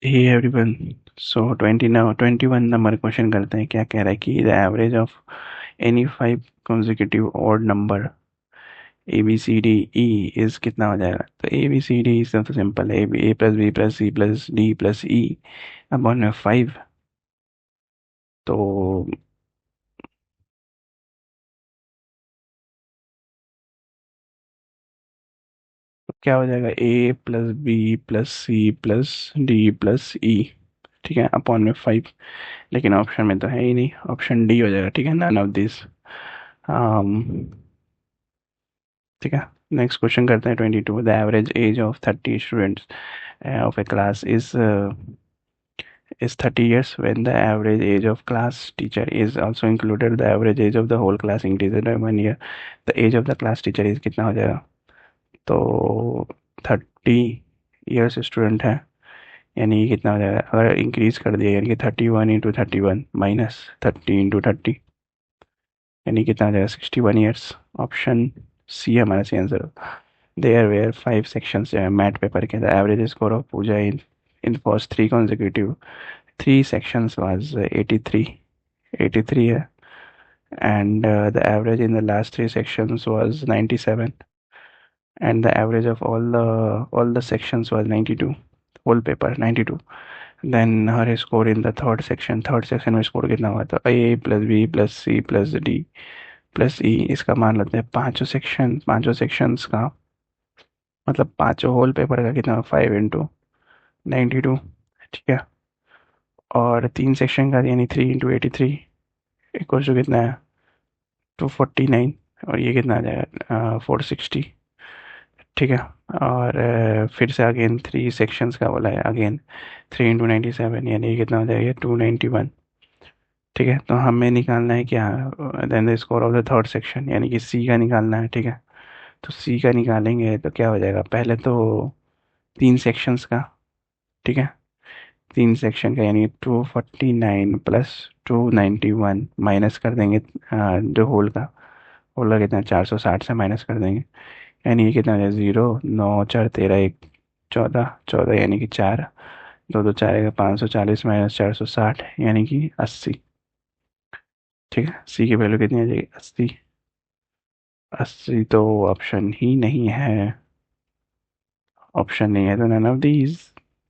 हे everyone. So 21 number question करते हैं। क्या कह रहा है कि the average of any 5 consecutive odd number A B C D E is कितना हो जाएगा। तो ए बी सी डी सब तो सिंपल है। A plus B plus C plus D plus E upon में 5। तो क्या हो जाएगा, A plus B plus C plus D plus E, ठीक है, अपॉन में 5। लेकिन ऑप्शन में तो है ही नहीं, ऑप्शन डी हो जाएगा। ठीक है, नन ऑफ दिस। ठीक है, नेक्स्ट क्वेश्चन करते हैं। 22 the average age of 30 students of a class is 30 years. When the average age of class teacher is also included, the average age of the whole class increases by 1 year. The age of the class teacher is कितना हो जाएगा। तो 30 years student है, यानी कि कितना हो जाएगा अगर इंक्रीज कर दिया, यानी कि 31 × 31 माइनस 30 × 30, यानी कितना हो जाएगा 61 years। ऑप्शन सी हमारा सही answer. There were 5 sections math paper के। The average score of Pooja in first 3 consecutive 3 sections was 83 है। and the average in the last 3 sections was 97, and the average of all the sections was 92, whole paper 92। then her score in the third section में score कितना हुआ था, A plus B plus C plus D plus E. इसका मान लेते हैं पांचों sections का, मतलब पांचों होल पेपर का कितना, 5 × 92, ठीक है। और 3 सेक्शन का यानी 3 × 83 इक्वल टू कितना है, 249। और ये कितना आ जाएगा 460, ठीक है। और फिर से अगेन 3 सेक्शंस का बोला है, अगेन 3 × 97, यानी ये कितना हो जाएगा 291, ठीक है। तो हमें निकालना है क्या, then the score of the third section, यानी कि सी का निकालना है, ठीक है। तो सी का निकालेंगे तो क्या हो जाएगा, पहले तो 3 सेक्शंस का, ठीक है, 3 सेक्शन का यानी 249 प्लस 291 माइनस कर देंगे जो होल का कितना 460 से माइनस कर देंगे, यानी ये कितना हो जाएगा 0 9 4 13 1 14 यानी कि 4 दो दो 4 540 माइनस 460 यानी कि 80, ठीक है। सी की वैल्यू कितनी आ जाएगी 80। 80 तो ऑप्शन ही नहीं है, ऑप्शन नहीं है तो none of these.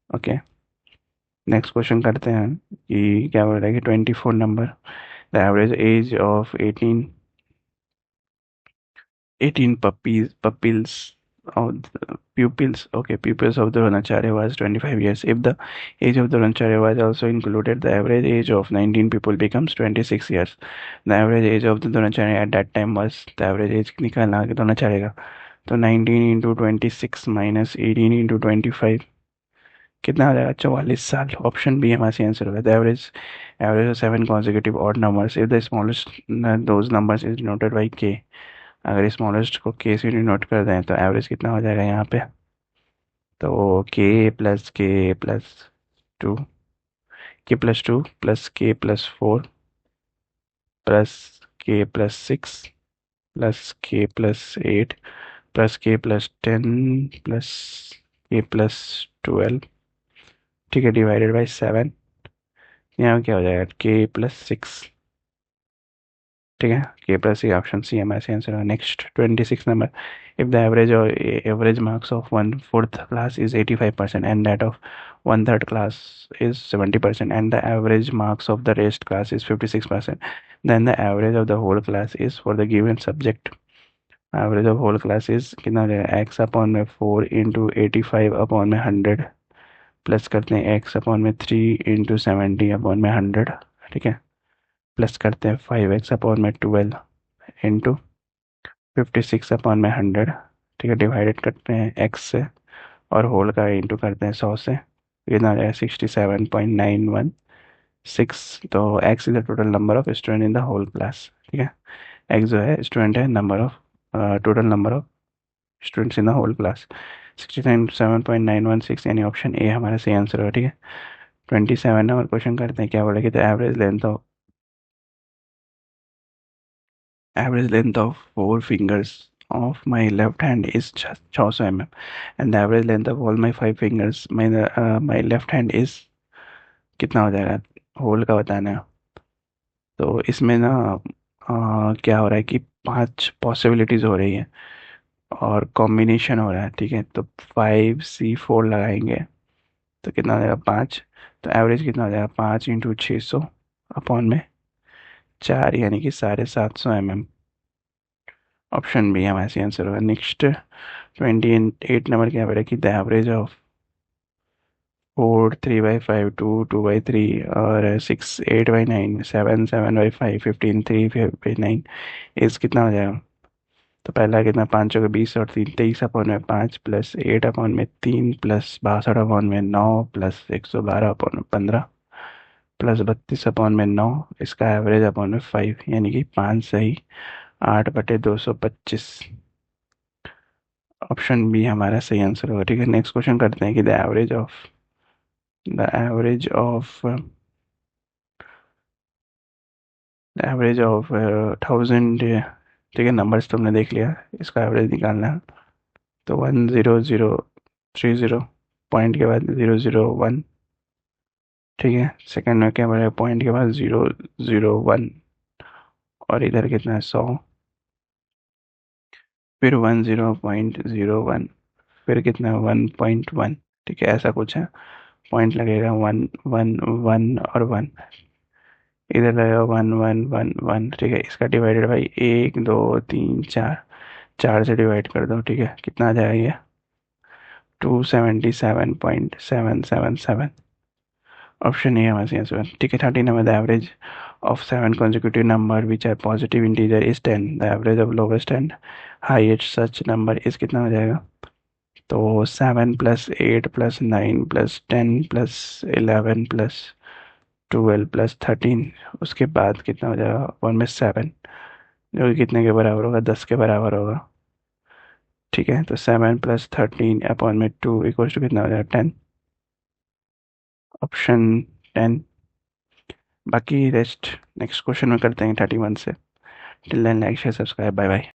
Okay, next question करते हैं कि क्या बोल रहा है कि 24 number the average age of 18 pupils of the Dronacharya was 25 years. If the age of the Dronacharya was also included, the average age of 19 people becomes 26 years. The average age of the Dronacharya at that time was, the average age निकालना है Dronacharya का, तो 19 × 26 minus 18 × 25 कितना आ जाएगा 44 साल। Option B हमारा answer होगा। The average of 7 consecutive odd numbers if the smallest those numbers is denoted by k। अगर स्मॉलेस्ट को के से डिनोट कर दें तो एवरेज कितना हो जाएगा यहाँ पे, तो two k plus two plus के+4 प्लस के+6 प्लस के+8 प्लस के+10 प्लस के+12, ठीक है, डिवाइडेड बाई 7। यहाँ क्या हो जाएगा के+6, ठीक है, के प्लस सी, ऑप्शन सी हमारे आंसर है। Next 26 number if the average marks of 1/4 class is 85% and that of 1/3 class is 70% and the average marks of the rest class is 56%, then the average of the whole class is for the given subject. Average of whole class इज कितना हो जाएगा, x upon में 4 × 85 upon में 100 plus करते हैं x upon में 3 × 70 upon में 100, ठीक है, प्लस करते हैं 5x अपॉन में 12 इंटू 56 अपॉन में 100, ठीक है, डिवाइडेड करते हैं x से और होल का इंटू करते हैं 100 से, कितना आ जाएगा 67.916। तो x is the total number of student in the whole class, ठीक है। x जो है स्टूडेंट है, number of total number of students in the whole class 67.916, यानी ऑप्शन ए हमारा सही आंसर है, ठीक है। 27 नंबर क्वेश्चन करते हैं। क्या बोला कि the average length of 4 fingers of my left hand is 600 mm and the average length of all my 5 fingers my left hand is कितना हो जाएगा, होल का बताना है। तो इसमें ना क्या हो रहा है कि 5 पॉसिबिलिटीज हो रही है और कॉम्बिनेशन हो रहा है, ठीक है। तो 5C4 लगाएंगे तो कितना हो जाएगा 5। तो एवरेज कितना हो जाएगा 5 × 600 अपॉन में 4 यानी कि 750 mm। ऑप्शन बी हमारा सही आंसर होगा। नेक्स्ट 28 नंबर क्या है कि द एवरेज ऑफ 4 3/5 2 2/3 और 6 8/9 7 7/5 15 3/9 इस कितना हो जाएगा। तो पहला कितना 5 का 20 और 3 23 अपॉन में 5 प्लस 8 अपॉन में 3 प्लस 62 अपॉन में 9 प्लस 112 अपॉन में 15 प्लस 32 अपॉन में 9 इसका एवरेज अपॉन में 5 यानी कि 5 सही 8/225। ऑप्शन बी हमारा सही आंसर होगा, ठीक है। नेक्स्ट क्वेश्चन करते हैं कि द एवरेज ऑफ 1000, ठीक है। नंबर्स तो हमने देख लिया, इसका एवरेज निकालना है। तो 1 0 0 3 0 पॉइंट के बाद 0 0 1, ठीक है। सेकंड में क्या बढ़ेगा पॉइंट के बाद 0 0 1 और इधर कितना है 100, फिर 10.01 फिर कितना है 1.1, ठीक है। ऐसा कुछ है, पॉइंट लगेगा 1 1 1 और 1, इधर लगेगा 1 1 1 1, ठीक है। इसका डिवाइडेड बाई 1 2 3 4, 4 से डिवाइड कर दो, ठीक है। कितना आ जाएगा ये 277.777। ऑप्शन ए हमारे आंसर, ठीक है। 13 number the average of 7 consecutive number which are positive integer is 10, the average of lowest and highest such number is कितना हो जाएगा। तो 7 + 8 + 9 + 10 + 11 + 12 + 13 उसके बाद कितना हो जाएगा 1/7 जो कि कितने के बराबर होगा 10 के बराबर होगा, ठीक है। तो 7 + 13 अपॉन में 2 इक्वल टू कितना हो जाएगा 10। ऑप्शन 10। बाकी रेस्ट नेक्स्ट क्वेश्चन में करते हैं 31 से। Till then like share subscribe, bye bye.